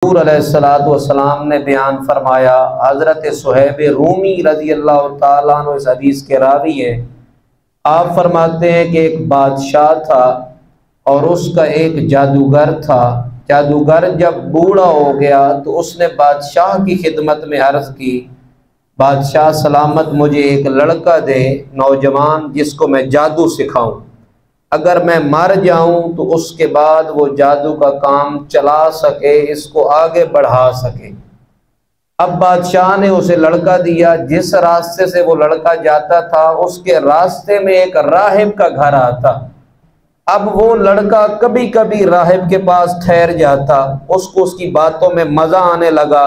हुज़ूर अलैहिस्सलातु वस्सलाम ने बयान फरमाया, हज़रत सुहैब रूमी रज़ी अल्लाह ताला अन्हु इस हदीस के रावी हैं। आप फरमाते हैं कि एक बादशाह था और उसका एक जादूगर था। जादूगर जब बूढ़ा हो गया तो उसने बादशाह की खिदमत में अर्ज़ की, बादशाह सलामत मुझे एक लड़का दे, नौजवान, जिसको मैं जादू सिखाऊं। अगर मैं मर जाऊं तो उसके बाद वो जादू का काम चला सके, इसको आगे बढ़ा सके। अब बादशाह ने उसे लड़का दिया। जिस रास्ते से वो लड़का जाता था उसके रास्ते में एक राहिब का घर आता। अब वो लड़का कभी कभी राहिब के पास ठहर जाता। उसको उसकी बातों में मज़ा आने लगा।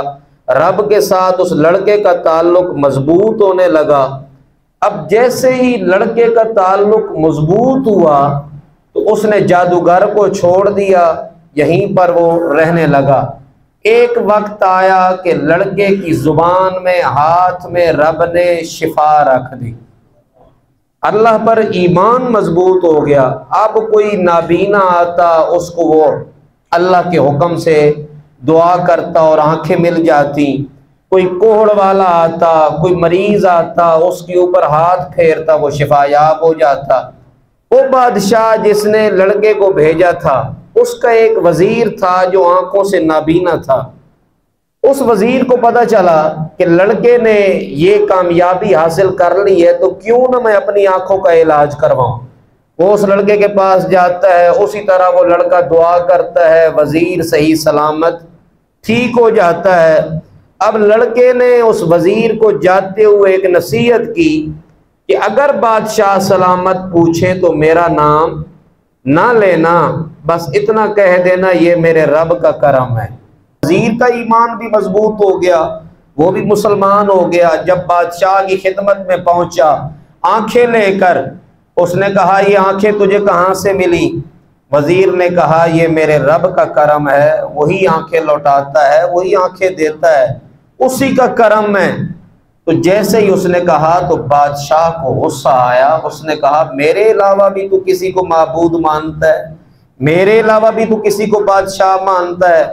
रब के साथ उस लड़के का ताल्लुक मजबूत होने लगा। अब जैसे ही लड़के का ताल्लुक मजबूत हुआ तो उसने जादूगर को छोड़ दिया, यहीं पर वो रहने लगा। एक वक्त आया कि लड़के की जुबान में, हाथ में रब ने शिफा रख दी। अल्लाह पर ईमान मजबूत हो गया। अब कोई नाबीना आता, उसको वो अल्लाह के हुक्म से दुआ करता और आंखें मिल जाती। कोई कोहड़ वाला आता, कोई मरीज आता, उसके ऊपर हाथ फेरता, वो शिफायाब हो जाता। वो बादशाह जिसने लड़के को भेजा था, उसका एक वजीर था जो आंखों से नाबीना था। उस वजीर को पता चला कि लड़के ने ये कामयाबी हासिल कर ली है, तो क्यों ना मैं अपनी आंखों का इलाज करवाऊं। वो उस लड़के के पास जाता है, उसी तरह वो लड़का दुआ करता है, वजीर सही सलामत ठीक हो जाता है। अब लड़के ने उस वजीर को जाते हुए एक नसीहत की कि अगर बादशाह सलामत पूछे तो मेरा नाम ना लेना, बस इतना कह देना ये मेरे रब का करम है। वजीर का ईमान भी मजबूत हो गया, वो भी मुसलमान हो गया। जब बादशाह की खिदमत में पहुंचा आंखें लेकर, उसने कहा ये आंखें तुझे कहाँ से मिली? वजीर ने कहा ये मेरे रब का करम है, वही आंखें लौटाता है, वही आंखें देता है, उसी का करम है। तो जैसे ही उसने कहा तो बादशाह को गुस्सा आया। उसने कहा मेरे अलावा भी तू किसी को माबूद मानता है, मेरे अलावा भी तू किसी को बादशाह मानता है।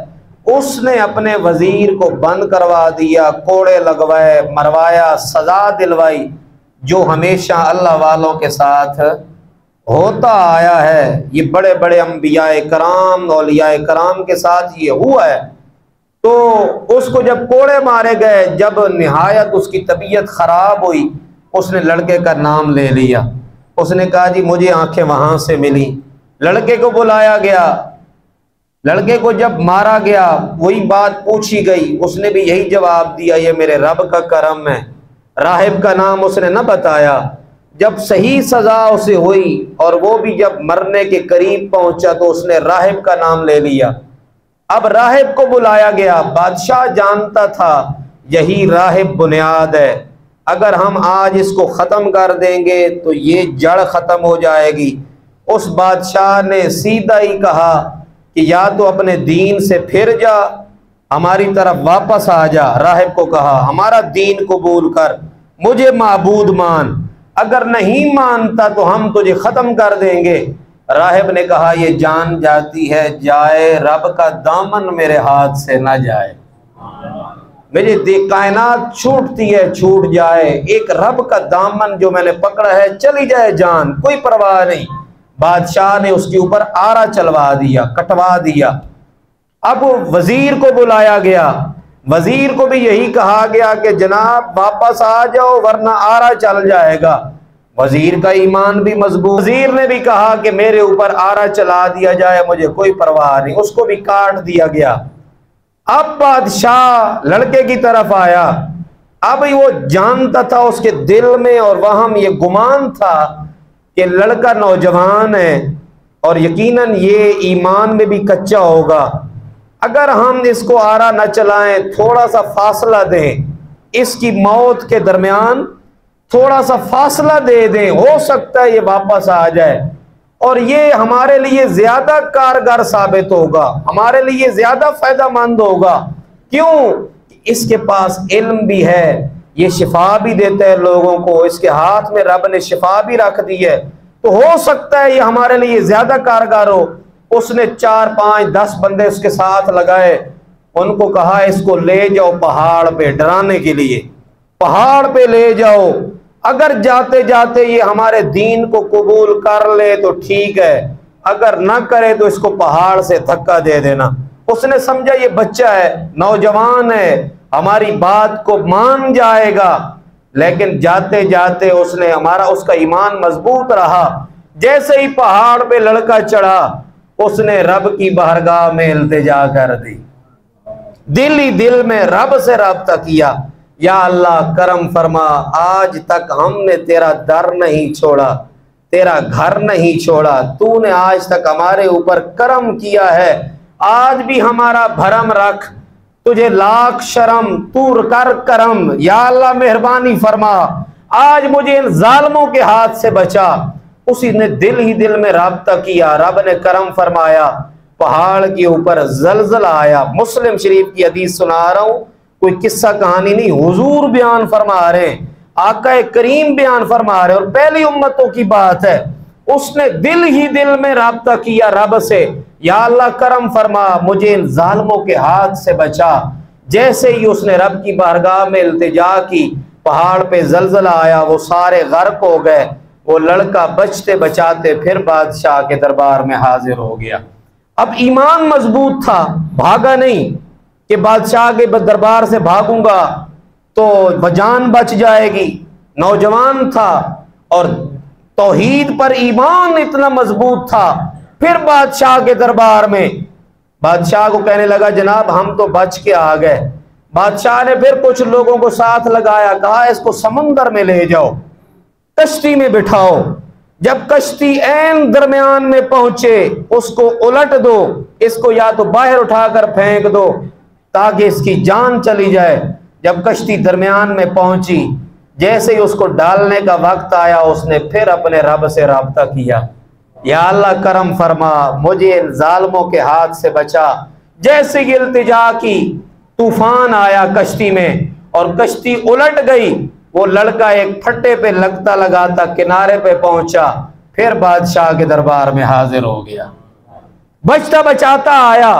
उसने अपने वजीर को बंद करवा दिया, कोड़े लगवाए, मरवाया, सजा दिलवाई, जो हमेशा अल्लाह वालों के साथ होता आया है। ये बड़े बड़े अंबियाए कराम, औलियाए कराम के साथ ये हुआ है। तो उसको जब कोड़े मारे गए, जब निहायत उसकी तबीयत खराब हुई, उसने लड़के का नाम ले लिया। उसने कहा जी मुझे आंखें वहां से मिली। लड़के को बुलाया गया। लड़के को जब मारा गया वही बात पूछी गई, उसने भी यही जवाब दिया ये मेरे रब का करम है। राहिब का नाम उसने न बताया। जब सही सजा उसे हुई और वो भी जब मरने के करीब पहुंचा तो उसने राहिब का नाम ले लिया। अब राहिब को बुलाया गया। बादशाह जानता था यही राहिब बुनियाद है, अगर हम आज इसको ख़त्म कर देंगे तो ये जड़ ख़त्म हो जाएगी। उस बादशाह ने सीधा ही कहा कि या तो अपने दीन से फिर जा, हमारी तरफ वापस आ जा। राहिब को कहा हमारा दीन कबूल कर, मुझे माबूद मान, अगर नहीं मानता तो हम तुझे ख़त्म कर देंगे। राहिब ने कहा ये जान जाती है जाए, रब का दामन मेरे हाथ से ना जाए। मेरी कायनात छूटती है छूट जाए, एक रब का दामन जो मैंने पकड़ा है चली जाए जान, कोई परवाह नहीं। बादशाह ने उसके ऊपर आरा चलवा दिया, कटवा दिया। अब वजीर को बुलाया गया। वजीर को भी यही कहा गया कि जनाब वापस आ जाओ वरना आरा चल जाएगा। वजीर का ईमान भी मजबूत। वजीर ने भी कहा कि मेरे ऊपर आरा चला दिया जाए, मुझे कोई परवाह नहीं। उसको भी काट दिया गया। अब बादशाह लड़के की तरफ आया। अब वो जानता था उसके दिल में और वहम ये गुमान था कि लड़का नौजवान है और यकीनन ये ईमान में भी कच्चा होगा। अगर हम इसको आरा न चलाएं, थोड़ा सा फासला दें, इसकी मौत के दरमियान थोड़ा सा फासला दे दें, हो सकता है ये वापस आ जाए और ये हमारे लिए ज्यादा कारगर साबित होगा, हमारे लिए ज्यादा फायदेमंद होगा। क्यों? इसके पास इल्म भी है, ये शिफा भी देता है लोगों को, इसके हाथ में रब ने शिफा भी रख दी है, तो हो सकता है ये हमारे लिए ज्यादा कारगर हो। उसने 4, 5, 10 बंदे उसके साथ लगाए। उनको कहा इसको ले जाओ पहाड़ पे डराने के लिए, पहाड़ पे ले जाओ, अगर जाते जाते ये हमारे दीन को कबूल कर ले तो ठीक है, अगर ना करे तो इसको पहाड़ से धक्का दे देना। उसने समझा ये बच्चा है, नौजवान है, हमारी बात को मान जाएगा। लेकिन जाते जाते उसका ईमान मजबूत रहा। जैसे ही पहाड़ पे लड़का चढ़ा, उसने रब की बारगाह में इल्तिजा कर दी, दिल ही दिल में रब से राब्ता किया, या अल्लाह करम फरमा, आज तक हमने तेरा दर नहीं छोड़ा, तेरा घर नहीं छोड़ा, तूने आज तक हमारे ऊपर करम किया है, आज भी हमारा भरम रख, तुझे लाख शर्म, तू कर करम, या अल्लाह मेहरबानी फरमा, आज मुझे इन जालिमों के हाथ से बचा। उसी ने दिल ही दिल में राब्ता किया, रब ने करम फरमाया, पहाड़ के ऊपर जलजला आया। मुस्लिम शरीफ की हदीस सुना रहा हूं, कोई किस्सा कहानी नहीं, हुजूर बयान फरमा रहे, आका करीम बयान फरमा रहे, और पहली उम्मतों की बात है। उसने दिल ही दिल में राब्ता किया रब से, या अल्लाह करम फरमा, मुझे इन जालिमों के हाथ से बचा। जैसे ही उसने रब की बारगाह में इल्तिजा की, पहाड़ पे जलजला आया, वो सारे गर्क हो गए। वो लड़का बचते बचाते फिर बादशाह के दरबार में हाजिर हो गया। अब ईमान मजबूत था, भागा नहीं कि बादशाह के दरबार से भागूंगा तो जान बच जाएगी। नौजवान था और तौहीद पर ईमान इतना मजबूत था। फिर बादशाह के दरबार में बादशाह को कहने लगा, जनाब हम तो बच के आ गए। बादशाह ने फिर कुछ लोगों को साथ लगाया, कहा इसको समंदर में ले जाओ, कश्ती में बिठाओ। जब कश्ती ऐन दरमियान में पहुंचे, उसको उलट दो, इसको या तो बाहर उठाकर फेंक दो ताकि इसकी जान चली जाए। जब कश्ती दरमियान में पहुंची, जैसे ही उसको डालने का वक्त आया, उसने फिर अपने रब से राब्ता किया, या अल्लाह करम फरमा, मुझे इन जालिमों के हाथ से बचा। जैसे ही इल्तिजा की, तूफान आया कश्ती में और कश्ती उलट गई। वो लड़का एक फट्टे पे लगता लगाता किनारे पे पहुंचा, फिर बादशाह के दरबार में हाजिर हो गया, बचता बचाता आया।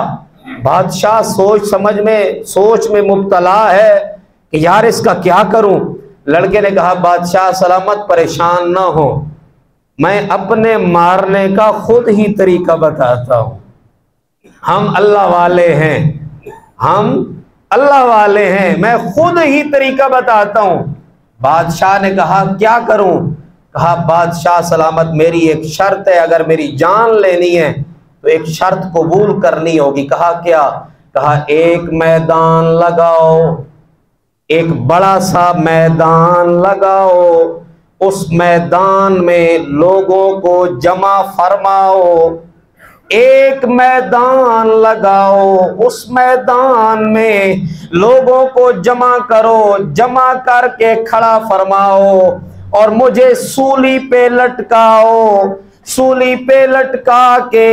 बादशाह सोच में मुब्तला है कि यार इसका क्या करूं। लड़के ने कहा, बादशाह सलामत, परेशान ना हो, मैं अपने मारने का खुद ही तरीका बताता हूं। हम अल्लाह वाले हैं, हम अल्लाह वाले हैं, मैं खुद ही तरीका बताता हूं। बादशाह ने कहा, क्या करूं? कहा, बादशाह सलामत, मेरी एक शर्त है, अगर मेरी जान लेनी है तो एक शर्त कबूल करनी होगी। कहा, क्या? कहा, एक मैदान लगाओ, एक बड़ा सा मैदान लगाओ, उस मैदान में लोगों को जमा फरमाओ। एक मैदान लगाओ, उस मैदान में लोगों को जमा करो, जमा करके खड़ा फरमाओ और मुझे सूली पे लटकाओ। सूली पे लटका के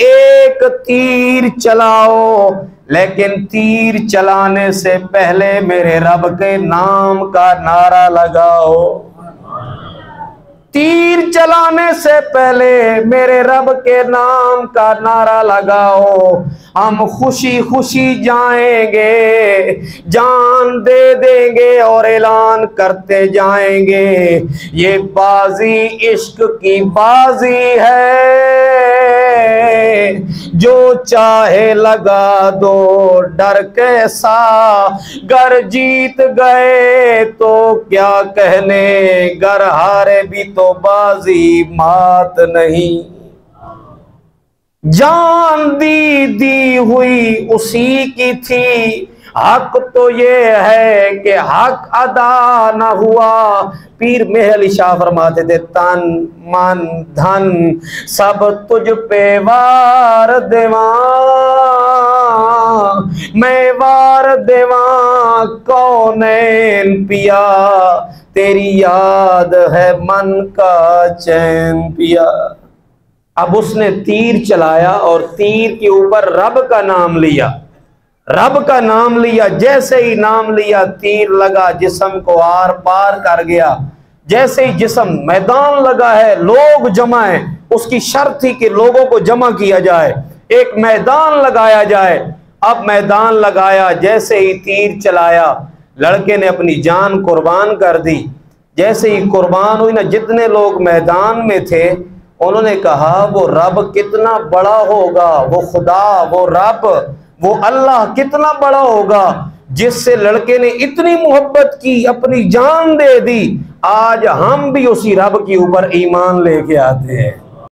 एक तीर चलाओ, लेकिन तीर चलाने से पहले मेरे रब के नाम का नारा लगाओ। तीर चलाने से पहले मेरे रब के नाम का नारा लगाओ। हम खुशी खुशी जाएंगे, जान दे देंगे और ऐलान करते जाएंगे, ये बाजी इश्क की बाजी है, जो चाहे लगा दो डर कैसा, गर जीत गए तो क्या कहने, गर हारे भी तो बाजी मात नहीं। जान दी हुई उसी की थी, हक तो ये है कि हक अदा न हुआ। पीर मेहर अली शाह फरमाते थे, तन मन धन सब तुझ पे वार देवा, मैं वार देवा कौनैन पिया, तेरी याद है मन का चैन पिया। अब उसने तीर चलाया और तीर के ऊपर रब का नाम लिया, रब का नाम लिया। जैसे ही नाम लिया, तीर लगा, जिस्म को आर पार कर गया। जैसे ही जिस्म, मैदान लगा है, लोग जमा है, उसकी शर्त थी कि लोगों को जमा किया जाए, एक मैदान लगाया जाए। अब मैदान लगाया, जैसे ही तीर चलाया लड़के ने अपनी जान कुर्बान कर दी। जैसे ही कुर्बान हुई ना, जितने लोग मैदान में थे उन्होंने कहा वो रब कितना बड़ा होगा, वो खुदा, वो रब, वो अल्लाह कितना बड़ा होगा जिससे लड़के ने इतनी मोहब्बत की, अपनी जान दे दी। आज हम भी उसी रब के ऊपर ईमान लेके आते हैं।